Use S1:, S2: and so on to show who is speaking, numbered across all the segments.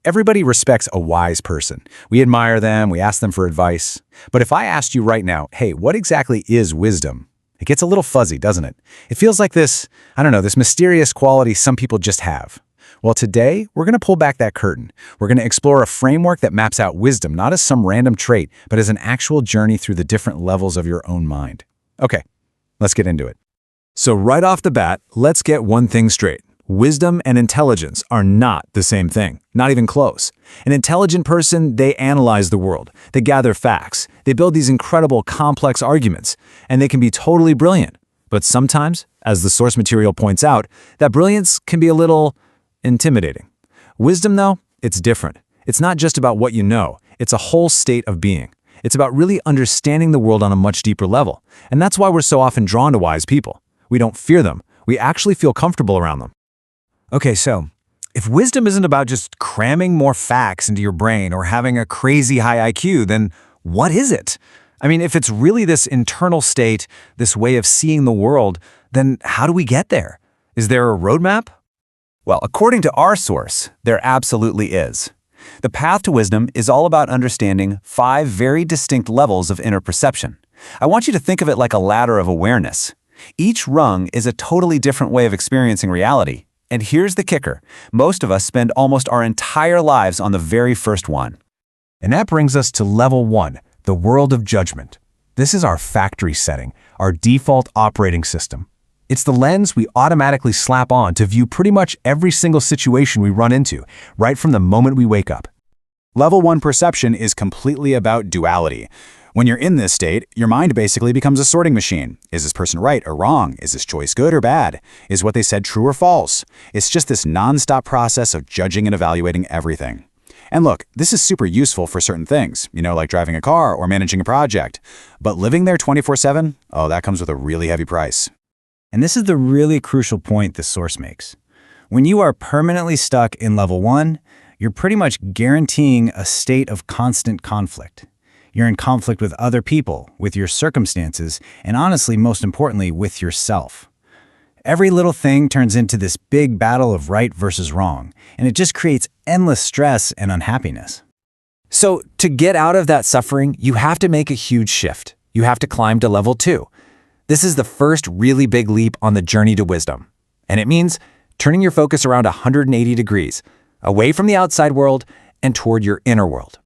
S1: Everybody respects a wise person. We admire them, we ask them for advice. But if I asked you right now, hey, what exactly is wisdom? It gets a little fuzzy, doesn't it? It feels like this mysterious quality some people just have. Well, today, we're going to pull back that curtain. We're going to explore a framework that maps out wisdom, not as some random trait, but as an actual journey through the different levels of your own mind. Okay, let's get into it. So right off the bat, let's get one thing straight. Wisdom and intelligence are not the same thing, not even close. An intelligent person, they analyze the world, they gather facts, they build these incredible complex arguments, and they can be totally brilliant. But sometimes, as the source material points out, that brilliance can be a little intimidating. Wisdom, though, it's different. It's not just about what you know, it's a whole state of being. It's about really understanding the world on a much deeper level. And that's why we're so often drawn to wise people. We don't fear them, we actually feel comfortable around them. Okay, so if wisdom isn't about just cramming more facts into your brain or having a crazy high IQ, then what is it? I mean, if it's really this internal state, this way of seeing the world, then how do we get there? Is there a roadmap? Well, according to our source, there absolutely is. The path to wisdom is all about understanding 5 very distinct levels of inner perception. I want you to think of it like a ladder of awareness. Each rung is a totally different way of experiencing reality. And here's the kicker. Most of us spend almost our entire lives on the very first one. And that brings us to level 1, the world of judgment. This is our factory setting, our default operating system. It's the lens we automatically slap on to view pretty much every single situation we run into, right from the moment we wake up. Level 1 perception is completely about duality. When you're in this state, your mind basically becomes a sorting machine. Is this person right or wrong? Is this choice good or bad? Is what they said true or false? It's just this nonstop process of judging and evaluating everything. And look, this is super useful for certain things, like driving a car or managing a project. But living there 24/7, that comes with a really heavy price.
S2: And this is the really crucial point this source makes. When you are permanently stuck in level 1, you're pretty much guaranteeing a state of constant conflict. You're in conflict with other people, with your circumstances, and honestly, most importantly, with yourself. Every little thing turns into this big battle of right versus wrong, and it just creates endless stress and unhappiness.
S1: So to get out of that suffering, you have to make a huge shift. You have to climb to level 2. This is the first really big leap on the journey to wisdom. And it means turning your focus around 180 degrees, away from the outside world and toward your inner world.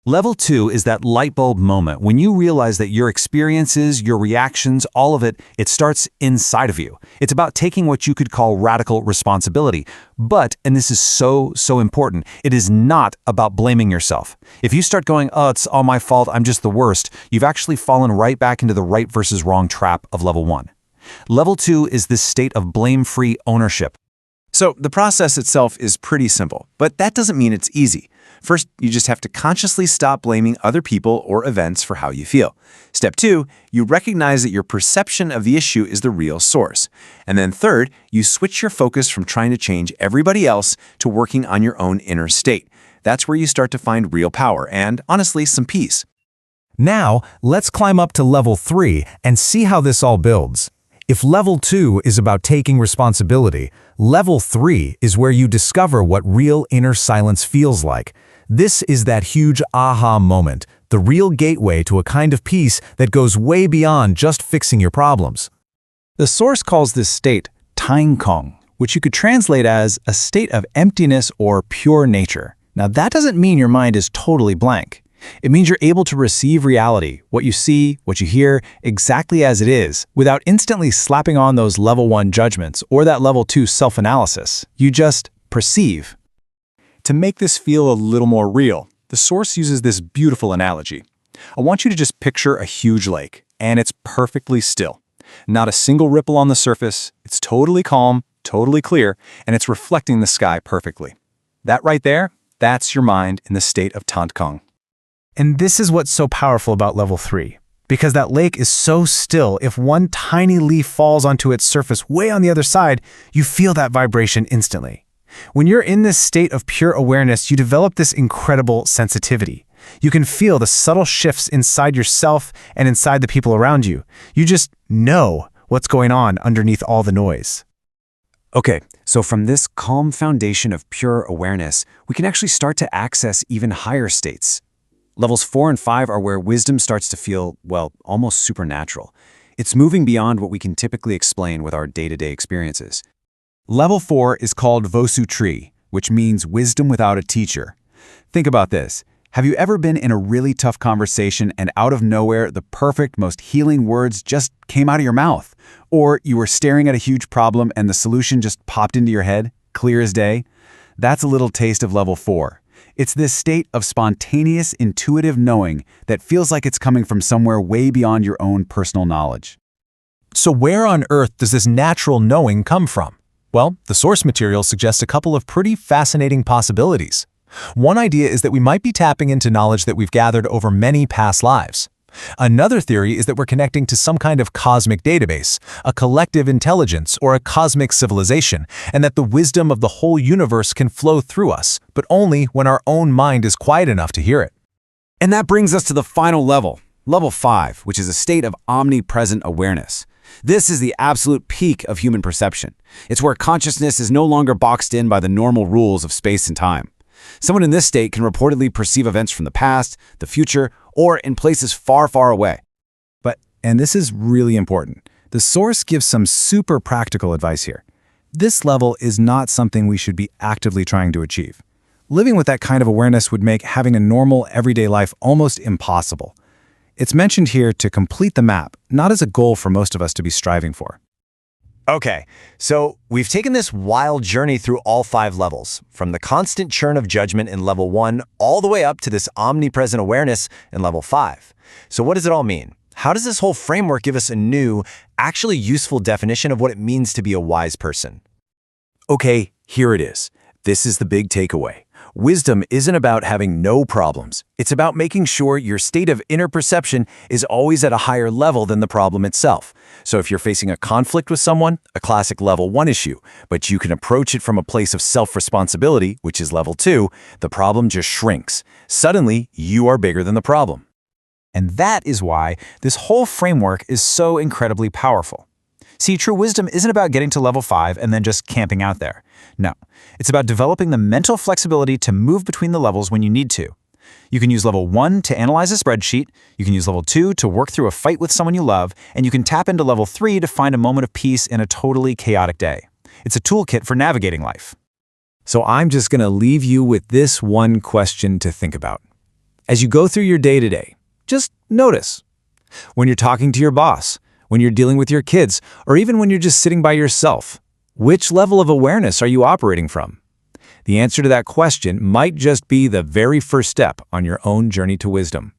S1: Level 2 is that light bulb moment when you realize that your experiences, your reactions, all of it, it starts inside of you. It's about taking what you could call radical responsibility. But, and this is so important, it is not about blaming yourself. If you start going, it's all my fault, I'm just the worst, you've actually fallen right back into the right versus wrong trap of level 1. Level 2 is this state of blame-free ownership. So the process itself is pretty simple, but that doesn't mean it's easy. First, you just have to consciously stop blaming other people or events for how you feel. Step 2, you recognize that your perception of the issue is the real source. And then third, you switch your focus from trying to change everybody else to working on your own inner state. That's where you start to find real power and, honestly, some peace.
S3: Now, let's climb up to level 3 and see how this all builds. If level 2 is about taking responsibility, level 3 is where you discover what real inner silence feels like. This is that huge aha moment, the real gateway to a kind of peace that goes way beyond just fixing your problems.
S1: The source calls this state Tainkong, which you could translate as a state of emptiness or pure nature. Now, that doesn't mean your mind is totally blank. It means you're able to receive reality, what you see, what you hear, exactly as it is, without instantly slapping on those level 1 judgments or that level 2 self-analysis. You just perceive. To make this feel a little more real, the source uses this beautiful analogy. I want you to just picture a huge lake, and it's perfectly still. Not a single ripple on the surface, it's totally calm, totally clear, and it's reflecting the sky perfectly. That right there, that's your mind in the state of Tainkong.
S3: And this is what's so powerful about level 3. Because that lake is so still, if one tiny leaf falls onto its surface way on the other side, you feel that vibration instantly. When you're in this state of pure awareness, you develop this incredible sensitivity. You can feel the subtle shifts inside yourself and inside the people around you. You just know what's going on underneath all the noise.
S4: Okay, so from this calm foundation of pure awareness, we can actually start to access even higher states. Levels 4 and 5 are where wisdom starts to feel, well, almost supernatural. It's moving beyond what we can typically explain with our day-to-day experiences.
S1: Level 4 is called Vosu Tree, which means wisdom without a teacher. Think about this. Have you ever been in a really tough conversation and out of nowhere the perfect, most healing words just came out of your mouth? Or you were staring at a huge problem and the solution just popped into your head, clear as day? That's a little taste of level 4. It's this state of spontaneous, intuitive knowing that feels like it's coming from somewhere way beyond your own personal knowledge.
S3: So where on earth does this natural knowing come from? Well, the source material suggests a couple of pretty fascinating possibilities. One idea is that we might be tapping into knowledge that we've gathered over many past lives. Another theory is that we're connecting to some kind of cosmic database, a collective intelligence, or a cosmic civilization, and that the wisdom of the whole universe can flow through us, but only when our own mind is quiet enough to hear it.
S4: And that brings us to the final level, level 5, which is a state of omnipresent awareness. This is the absolute peak of human perception. It's where consciousness is no longer boxed in by the normal rules of space and time. Someone in this state can reportedly perceive events from the past, the future, or in places far, far away.
S1: And this is really important, the source gives some super practical advice here. This level is not something we should be actively trying to achieve. Living with that kind of awareness would make having a normal, everyday life almost impossible. It's mentioned here to complete the map, not as a goal for most of us to be striving for.
S2: Okay, so we've taken this wild journey through all 5 levels, from the constant churn of judgment in level 1 all the way up to this omnipresent awareness in level 5. So what does it all mean? How does this whole framework give us a new, actually useful definition of what it means to be a wise person?
S1: Okay, here it is. This is the big takeaway. Wisdom isn't about having no problems. It's about making sure your state of inner perception is always at a higher level than the problem itself. So if you're facing a conflict with someone, a classic level 1 issue, but you can approach it from a place of self-responsibility, which is level 2, the problem just shrinks. Suddenly, you are bigger than the problem.
S3: And that is why this whole framework is so incredibly powerful. See, true wisdom isn't about getting to level 5 and then just camping out there. No, it's about developing the mental flexibility to move between the levels when you need to. You can use level 1 to analyze a spreadsheet, you can use level 2 to work through a fight with someone you love, and you can tap into level 3 to find a moment of peace in a totally chaotic day. It's a toolkit for navigating life.
S1: So I'm just going to leave you with this one question to think about. As you go through your day-to-day, just notice. When you're talking to your boss, when you're dealing with your kids, or even when you're just sitting by yourself, which level of awareness are you operating from? The answer to that question might just be the very first step on your own journey to wisdom.